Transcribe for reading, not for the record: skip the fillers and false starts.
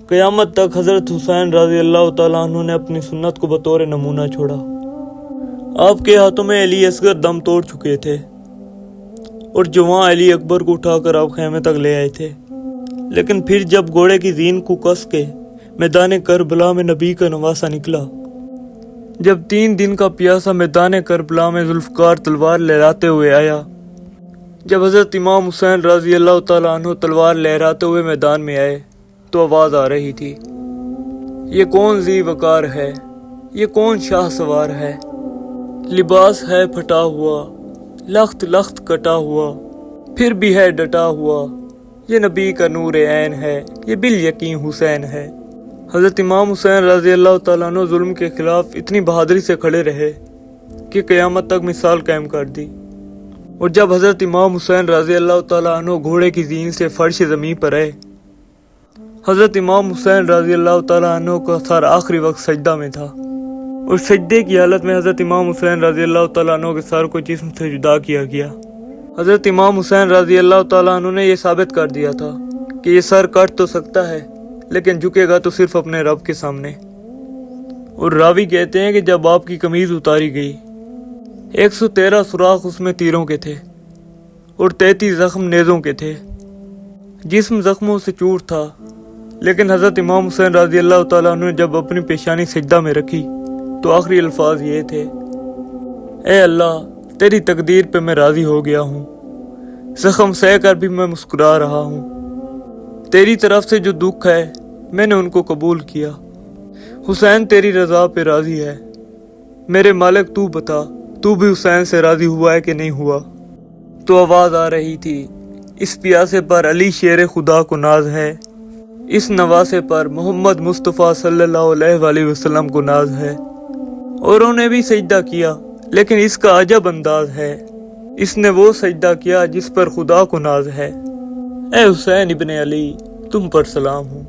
قیامت تک حضرت حسین رضی اللہ تعالیٰ عنہ نے اپنی سنت کو بطور نمونہ چھوڑا۔ آپ کے ہاتھوں میں علی اصغر دم توڑ چکے تھے اور جوان علی اکبر کو اٹھا کر آپ خیمے تک لے آئے تھے، لیکن پھر جب گھوڑے کی زین کو کس کے میدان کربلا میں نبی کا نواسہ نکلا، جب 3 دن کا پیاسا میدان کربلا میں ذوالفقار تلوار لہراتے ہوئے آیا، جب حضرت امام حسین رضی اللہ تعالیٰ عنہ تلوار لہراتے ہوئے میدان میں آئے تو آواز آ رہی تھی، یہ کون ذی وقار ہے، یہ کون شاہ سوار ہے، لباس ہے پھٹا ہوا، لخت لخت کٹا ہوا، پھر بھی ہے ڈٹا ہوا، یہ نبی کا نور عین ہے، یہ بالیقین حسین ہے۔ حضرت امام حسین رضی اللہ تعالیٰ عنہ ظلم کے خلاف اتنی بہادری سے کھڑے رہے کہ قیامت تک مثال قائم کر دی، اور جب حضرت امام حسین رضی اللہ تعالیٰ عنہ گھوڑے کی زین سے فرش زمین پر آئے، حضرت امام حسین رضی اللہ تعالیٰ عنہ کا سر آخری وقت سجدہ میں تھا، اور سجدے کی حالت میں حضرت امام حسین رضی اللہ تعالیٰ عنہ کے سر کو جسم سے جدا کیا گیا۔ حضرت امام حسین رضی اللہ تعالیٰ عنہ نے یہ ثابت کر دیا تھا کہ یہ سر کٹ تو سکتا ہے لیکن جھکے گا تو صرف اپنے رب کے سامنے۔ اور راوی کہتے ہیں کہ جب آپ کی قمیض اتاری گئی، 113 سوراخ اس میں تیروں کے تھے اور 33 زخم نیزوں کے تھے، جسم زخموں سے چور تھا، لیکن حضرت امام حسین رضی اللہ تعالیٰ عنہ نے جب اپنی پیشانی سجدہ میں رکھی تو آخری الفاظ یہ تھے، اے اللہ تیری تقدیر پہ میں راضی ہو گیا ہوں، زخم سہ کر بھی میں مسکرا رہا ہوں، تیری طرف سے جو دکھ ہے میں نے ان کو قبول کیا، حسین تیری رضا پہ راضی ہے، میرے مالک تو بتا تو بھی حسین سے راضی ہوا ہے کہ نہیں ہوا؟ تو آواز آ رہی تھی، اس پیاسے پر علی شیر خدا کو ناز ہے، اس نواسے پر محمد مصطفیٰ صلی اللہ علیہ وآلہ وسلم کو ناز ہے۔ اوروں نے بھی سجدہ کیا لیکن اس کا عجب انداز ہے، اس نے وہ سجدہ کیا جس پر خدا کو ناز ہے۔ اے حسین ابن علی تم پر سلام ہوں۔